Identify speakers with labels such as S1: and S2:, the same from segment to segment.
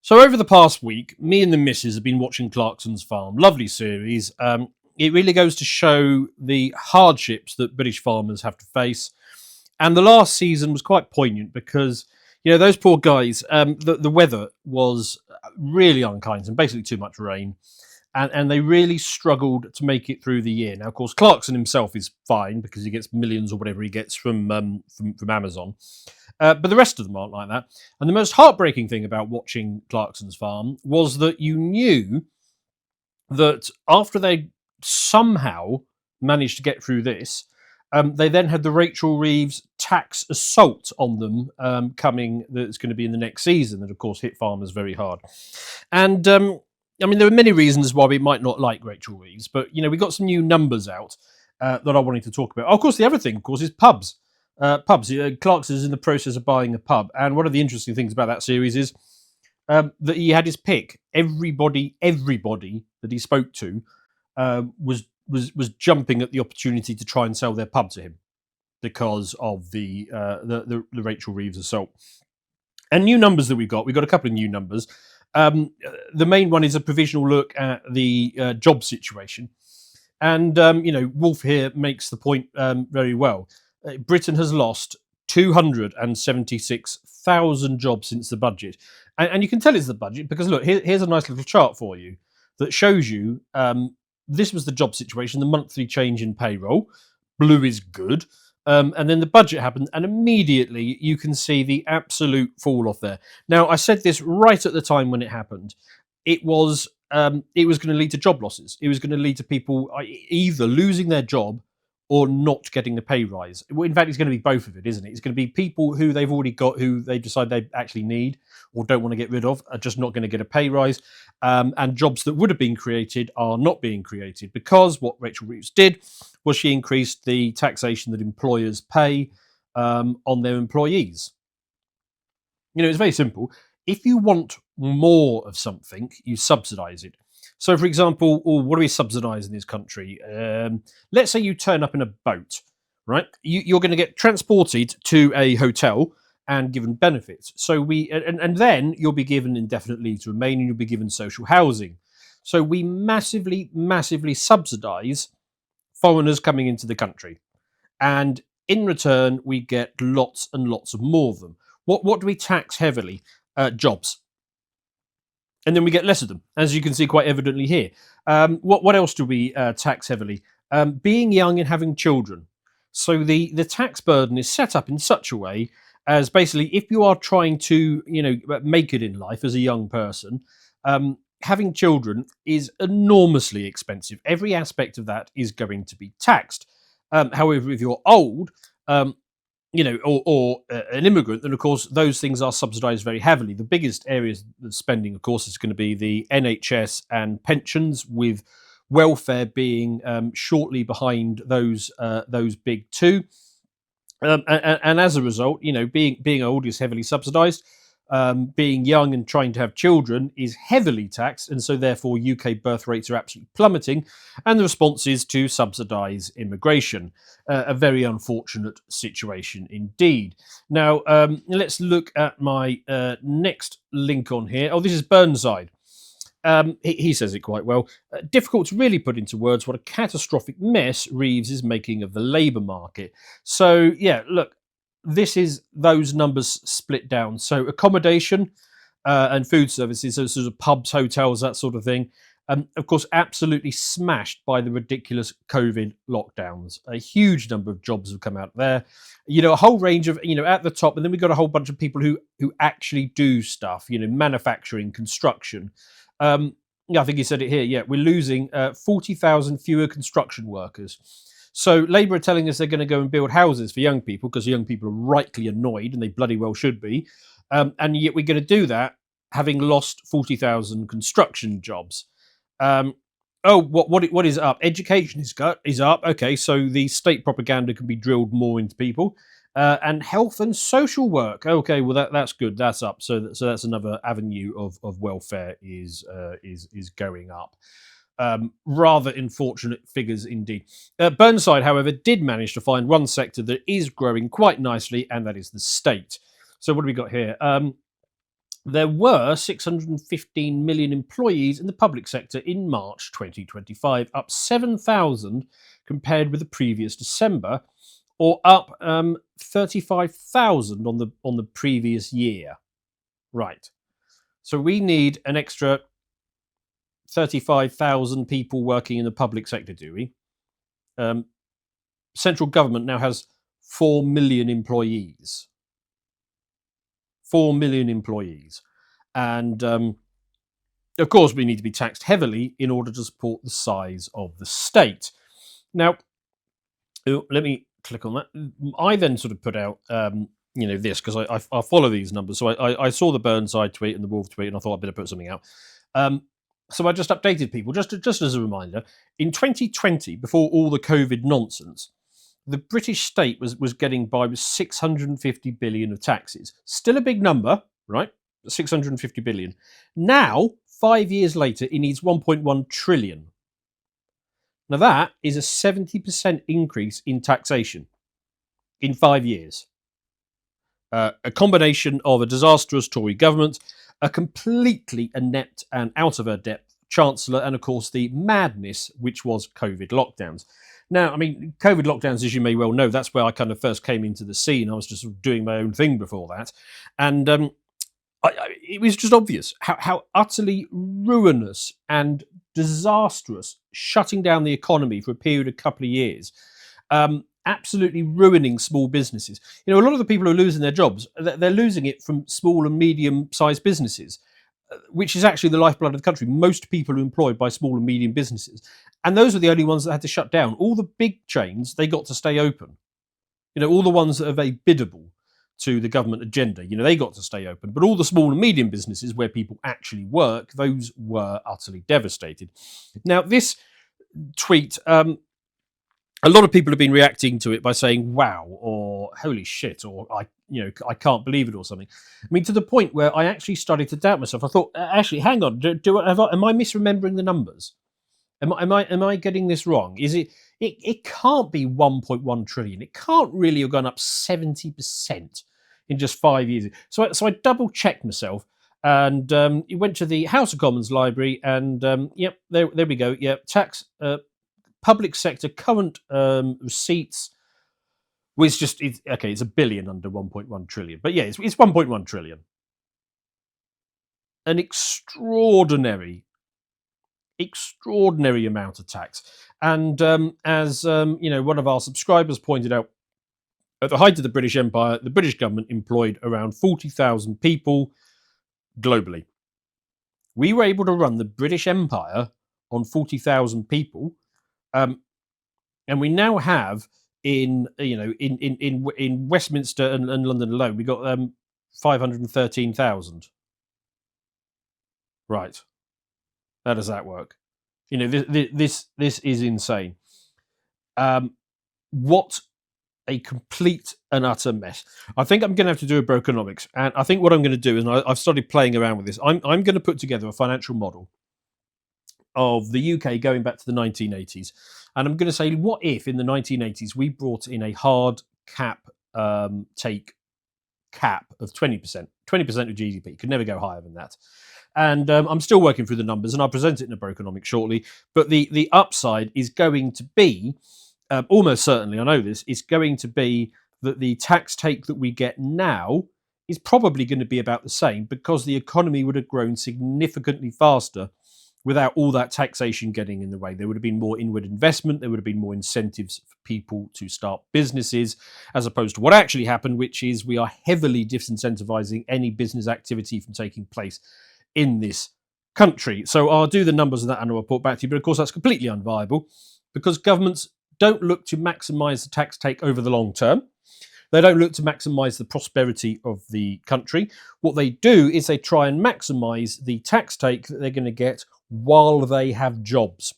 S1: So over the past week, me and the missus have been watching Clarkson's Farm. Lovely series. It really goes to show the hardships that British farmers have to face. And the last season was quite poignant because, those poor guys, the weather was really unkind and basically too much rain. And they really struggled to make it through the year. Now, of course, Clarkson himself is fine because he gets millions or whatever he gets from Amazon. But the rest of them aren't like that. And the most heartbreaking thing about watching Clarkson's Farm was that you knew that after they somehow managed to get through this, they then had the Rachel Reeves tax assault on them coming that's going to be in the next season that, of course, hit farmers very hard. And there are many reasons why we might not like Rachel Reeves, but, we got some new numbers out that I wanted to talk about. Of course, the other thing, of course, is pubs. Clarkson is in the process of buying a pub, and one of the interesting things about that series is that he had his pick. Everybody that he spoke to was jumping at the opportunity to try and sell their pub to him because of the Rachel Reeves assault. And new numbers that we've got a couple of new numbers. The main one is a provisional look at the job situation, and Wolf here makes the point very well. Britain has lost 276,000 jobs since the budget. And you can tell it's the budget because, look, here's a nice little chart for you that shows you this was the job situation, the monthly change in payroll. Blue is good. And then the budget happened, and immediately you can see the absolute fall off there. Now, I said this right at the time when it happened. It was going to lead to job losses. It was going to lead to people either losing their job or not getting a pay rise. In fact, it's going to be both of it, isn't it? It's going to be people who they've already got, who they decide they actually need or don't want to get rid of, are just not going to get a pay rise. And jobs that would have been created are not being created because what Rachel Reeves did was she increased the taxation that employers pay on their employees. It's very simple. If you want more of something, you subsidise it. So, for example, what do we subsidise in this country? Let's say you turn up in a boat, right? You're going to get transported to a hotel and given benefits. So and then you'll be given indefinite leave to remain, and you'll be given social housing. So we massively, massively subsidise foreigners coming into the country, and in return we get lots and lots of more of them. What do we tax heavily? Jobs. And then we get less of them, as you can see quite evidently here. What else do we tax heavily? Being young and having children. So the tax burden is set up in such a way as basically if you are trying to make it in life as a young person, having children is enormously expensive. Every aspect of that is going to be taxed. However, if you're old, or an immigrant, then of course those things are subsidised very heavily. The biggest areas of spending, of course, is going to be the NHS and pensions, with welfare being shortly behind those big two. And as a result, being old is heavily subsidised. Being young and trying to have children is heavily taxed, and so therefore UK birth rates are absolutely plummeting, and the response is to subsidise immigration. A very unfortunate situation indeed. Now, let's look at my next link on here. Oh, this is Burnside. He says it quite well. Difficult to really put into words what a catastrophic mess Reeves is making of the labour market. So, yeah, look, this is those numbers split down. So accommodation and food services, so sort of pubs, hotels, that sort of thing, of course, absolutely smashed by the ridiculous COVID lockdowns. A huge number of jobs have come out there. A whole range of, at the top, and then we've got a whole bunch of people who actually do stuff, manufacturing, construction. I think he said it here. Yeah, we're losing 40,000 fewer construction workers. So Labour are telling us they're going to go and build houses for young people because young people are rightly annoyed, and they bloody well should be. And yet we're going to do that having lost 40,000 construction jobs. What is up? Education is up. Okay, so the state propaganda can be drilled more into people. And health and social work. Okay, well that's good. That's up. So that's another avenue of welfare is going up. Rather unfortunate figures indeed. Burnside, however, did manage to find one sector that is growing quite nicely, and that is the state. So what do we got here? There were 615 million employees in the public sector in March 2025, up 7,000 compared with the previous December, or up 35,000 on the previous year. Right. So we need an extra 35,000 people working in the public sector, do we? Central government now has 4 million employees. 4 million employees. And of course, we need to be taxed heavily in order to support the size of the state. Now, let me click on that. I then sort of put out, this because I follow these numbers. So I saw the Burnside tweet and the Wolf tweet, and I thought I'd better put something out. So I just updated people, just as a reminder. In 2020, before all the COVID nonsense, the British state was getting by with 650 billion of taxes. Still a big number, right? 650 billion. Now, 5 years later, it needs 1.1 trillion. Now that is a 70% increase in taxation in 5 years. A combination of a disastrous Tory government, a completely inept and out of her depth chancellor, and of course the madness which was COVID lockdowns. Now, I mean, COVID lockdowns, as you may well know, that's where I kind of first came into the scene. I was just doing my own thing before that. And it was just obvious how utterly ruinous and disastrous shutting down the economy for a period of a couple of years, absolutely ruining small businesses. A lot of the people who are losing their jobs, they're losing it from small and medium-sized businesses, which is actually the lifeblood of the country. Most people are employed by small and medium businesses. And those are the only ones that had to shut down. All the big chains, they got to stay open. All the ones that are very biddable to the government agenda, they got to stay open. But all the small and medium businesses where people actually work, those were utterly devastated. Now, this tweet, a lot of people have been reacting to it by saying, wow, or holy shit, or I can't believe it, or something. I mean, to the point where I actually started to doubt myself. I thought, actually, hang on, am I misremembering the numbers? Am I getting this wrong? Is it can't be 1.1 trillion. It can't really have gone up 70% in just 5 years. So I double checked myself, and went to the House of Commons library, and yep, there we go. Yep, tax public sector current receipts was just it's a billion under 1.1 trillion, but yeah, it's 1.1 trillion. An extraordinary amount of tax. And as one of our subscribers pointed out, at the height of the British Empire, the British government employed around 40,000 people globally. We were able to run the British Empire on 40,000 people, and we now have in Westminster and London alone, we got 513,000. Right. How does that work? This is insane. What a complete and utter mess. I think I'm going to have to do a Brokenomics, and I think what I'm going to do is, I've started playing around with this. I'm going to put together a financial model of the UK going back to the 1980s, and I'm going to say, what if in the 1980s we brought in a hard cap take cap of 20% of GDP? Could never go higher than that. And I'm still working through the numbers, and I'll present it in a Brokenomics shortly. But the upside is going to be, almost certainly, I know this, is going to be that the tax take that we get now is probably going to be about the same, because the economy would have grown significantly faster without all that taxation getting in the way. There would have been more inward investment. There would have been more incentives for people to start businesses, as opposed to what actually happened, which is we are heavily disincentivizing any business activity from taking place in this country. So I'll do the numbers of that and I'll report back to you. But of course, that's completely unviable, because governments don't look to maximize the tax take over the long term. They don't look to maximize the prosperity of the country. What they do is they try and maximize the tax take that they're going to get while they have jobs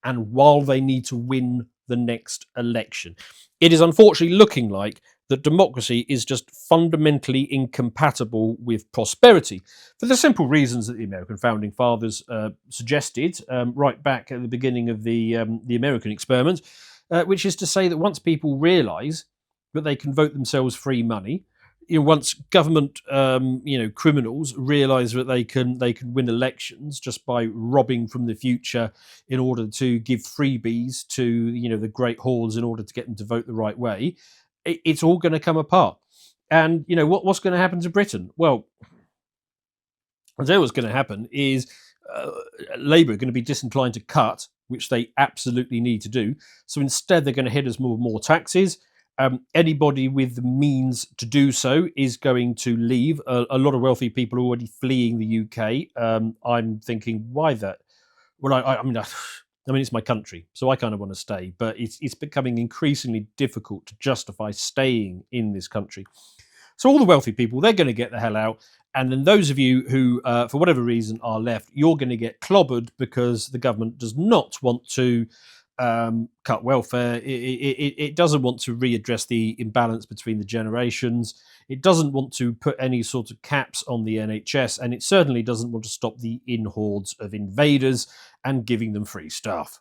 S1: and while they need to win the next election. It is unfortunately looking like that democracy is just fundamentally incompatible with prosperity, for the simple reasons that the American founding fathers suggested right back at the beginning of the American experiment, which is to say that once people realise that they can vote themselves free money, once government criminals realize that they can win elections just by robbing from the future in order to give freebies to the great hordes in order to get them to vote the right way, it's all going to come apart. And what's going to happen to Britain? Well, I tell you what's going to happen is uh, Labour are going to be disinclined to cut, which they absolutely need to do. So instead, they're going to hit us more taxes. Anybody with the means to do so is going to leave. A lot of wealthy people are already fleeing the UK. I'm thinking, why that? Well, I mean, it's my country, so I kind of want to stay. But it's becoming increasingly difficult to justify staying in this country. So all the wealthy people, they're going to get the hell out. And then those of you who, for whatever reason, are left, you're going to get clobbered because the government does not want to cut welfare. It doesn't want to readdress the imbalance between the generations. It doesn't want to put any sort of caps on the NHS. And it certainly doesn't want to stop the in hordes of invaders and giving them free stuff.